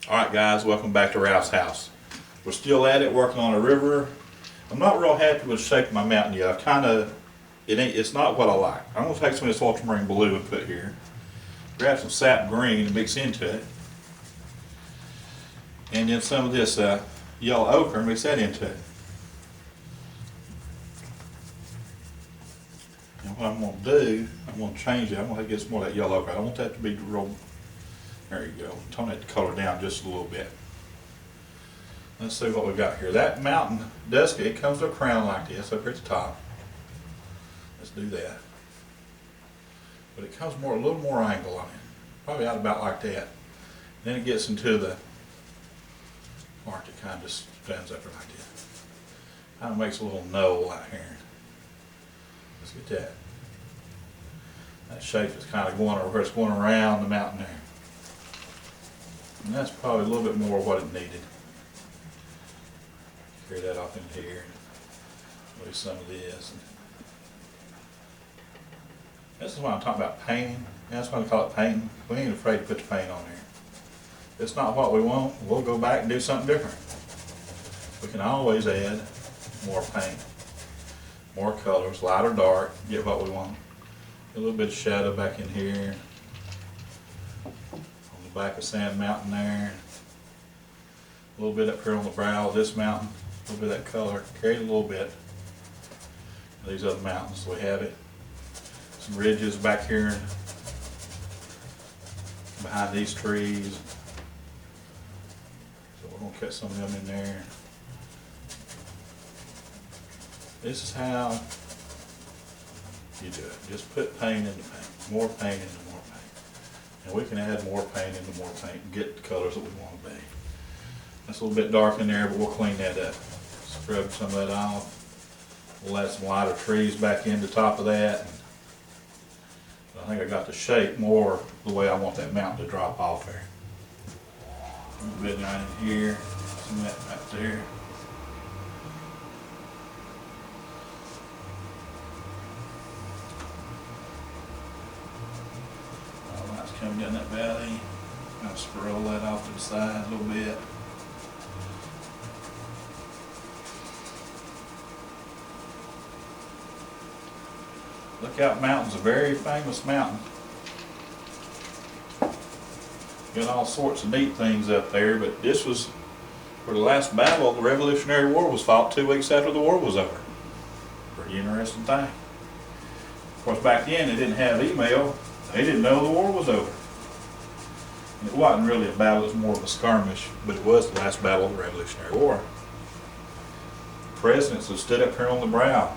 Alright guys, welcome back to Ralph's house. We're still at it, working on a river. I'm not real happy with the shape of my mountain yet. It's not what I like. I'm going to take some of this ultramarine blue and put here. Grab some sap green and mix into it. And then some of this yellow ochre and mix that into it. And what I'm going to do, I'm going to change it. I'm going to get some more of that yellow ochre. I don't want that to be real. There you go. Tone that color down just a little bit. Let's see what we got here. That mountain it comes to a crown like this up here at the top. Let's do that. But it comes a little more angle on it. Probably out about like that. Then it gets into the part that kind of just stands up there like this. Kind of makes a little knoll out here. Let's get that. That shape is kind of going over where it's going around the mountain there. And that's probably a little bit more what it needed. Carry that off in here. Maybe some of this. This is why I'm talking about painting. That's why we call it painting. We ain't afraid to put the paint on there. If it's not what we want, we'll go back and do something different. We can always add more paint, more colors, light or dark, get what we want. A little bit of shadow back in here. Back of Sand Mountain there, a little bit up here on the brow of this mountain, a little bit of that color, carried a little bit of these other mountains. So we have it. Some ridges back here behind these trees. So we're going to cut some of them in there. This is how you do it. Just put paint into paint, more paint into more paint. And we can add more paint into more paint and get the colors that we want to be. That's a little bit dark in there, but we'll clean that up. Scrub some of that off. We'll add some lighter trees back in the top of that. I think I got the shape more the way I want that mountain to drop off there. A little bit right in here, some of that right there. Coming down that valley, I'll scroll that off to the side a little bit. Lookout Mountain's a very famous mountain. Got all sorts of neat things up there, but this was where the last battle of the Revolutionary War was fought 2 weeks after the war was over. Pretty interesting thing. Of course, back then they didn't have email. They didn't know the war was over. And it wasn't really a battle, it was more of a skirmish, but it was the last battle of the Revolutionary War. Presidents have stood up here on the brow.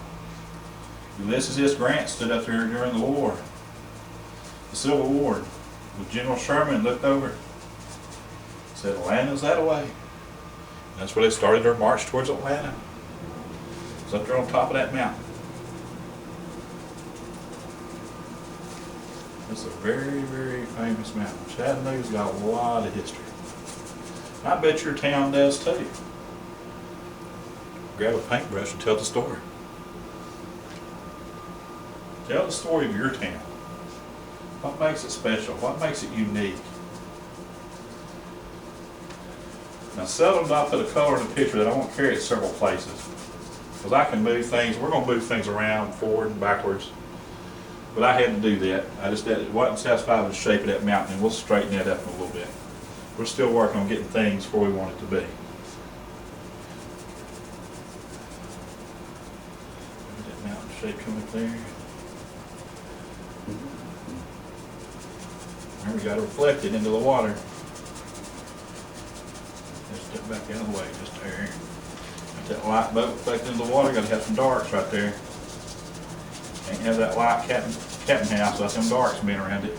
Ulysses S. Grant stood up here during the war. The Civil War, with General Sherman looked over, said, Atlanta's that way. And that's where they started their march towards Atlanta. It's up there on top of that mountain. It's a very, very famous mountain. Chattanooga's got a lot of history. I bet your town does too. Grab a paintbrush and tell the story. Tell the story of your town. What makes it special? What makes it unique? Now seldom do I put a color in a picture that I won't carry it several places. Because I can move things, we're going to move things around, forward and backwards. But I had to do that. It wasn't satisfied with the shape of that mountain, and we'll straighten that up in a little bit. We're still working on getting things where we want it to be. That mountain shape come up there. And we got to reflect it into the water. Let's step back out of the way just there. Got that light boat reflecting into the water. Got to have some darks right there. Can't have that light captain house without them darks being around it.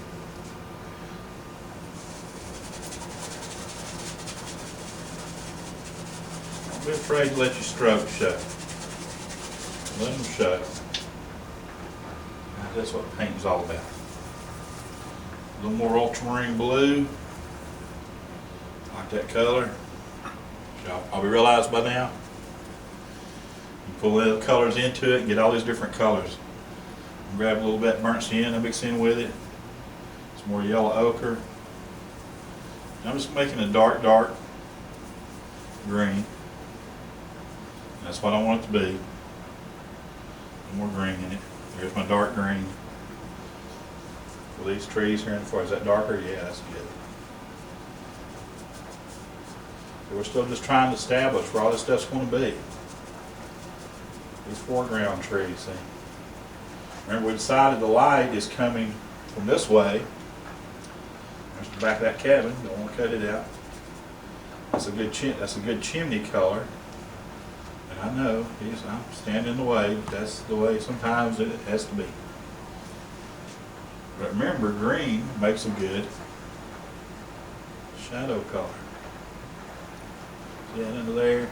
Don't be afraid to let your strokes show. Let them show. Now, that's what painting's all about. A little more ultramarine blue. Like that color. Y'all probably realized by now. You pull the colors into it and get all these different colors. Grab a little bit burnt sienna, mix in with it. Some more yellow ochre. I'm just making a dark green. That's what I want it to be. More green in it. Here's my dark green. Well, these trees here in the far, is that darker? Yeah, that's good. So we're still just trying to establish where all this stuff's going to be. These foreground trees, see. Remember, we decided the light is coming from this way. There's the back of that cabin. Don't want to cut it out. That's a good chimney color. And I know I'm standing in the way, but that's the way sometimes it has to be. But remember, green makes a good shadow color. See that under there?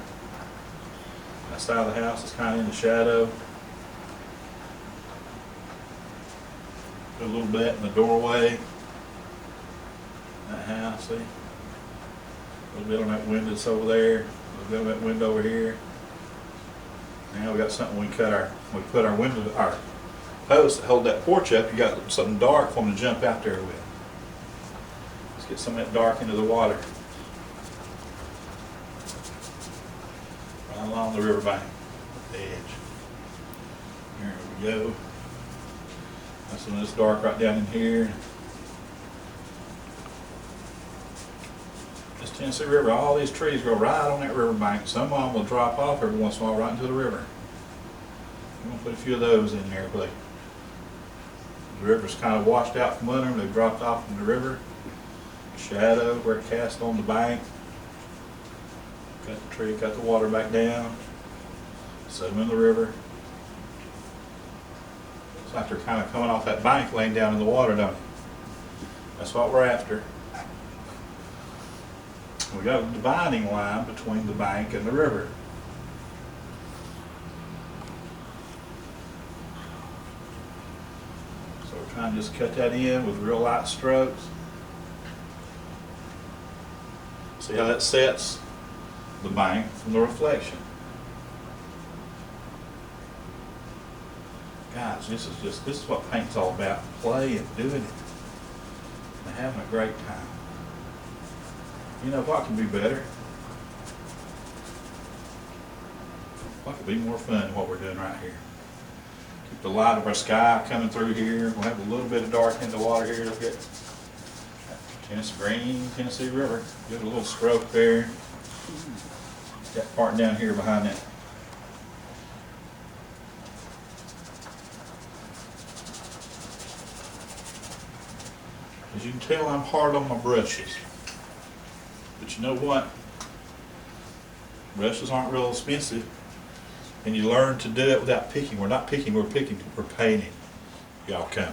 That side of the house is kind of in the shadow. A little bit in the doorway. That house, see? A little bit on that window that's over there. A little bit on that window over here. Now we got something we put our window, our posts that hold that porch up. You got something dark for them to jump out there with. Let's get some of that dark into the water. Right along the riverbank, the edge. There we go. That's some of this dark right down in here. This Tennessee River, all these trees grow right on that riverbank. Some of them will drop off every once in a while right into the river. I'm going to put a few of those in there, but the river's kind of washed out from under them. They've dropped off in the river. Shadow where it casts on the bank. Cut the tree, cut the water back down. Set them in the river. It's like they're kind of coming off that bank laying down in the water, don't it? That's what we're after. We got a dividing line between the bank and the river. So we're trying to just cut that in with real light strokes. See how that sets the bank from the reflection. Guys, this is what paint's all about. Play and doing it and having a great time. You know, what can be better? What could be more fun than what we're doing right here? Keep the light of our sky coming through here. We'll have a little bit of dark in the water here. Look at Tennessee River. Give it a little stroke there. That part down here behind that. As you can tell, I'm hard on my brushes. But you know what? Brushes aren't real expensive. And you learn to do it without picking. We're not picking, we're painting. Y'all come.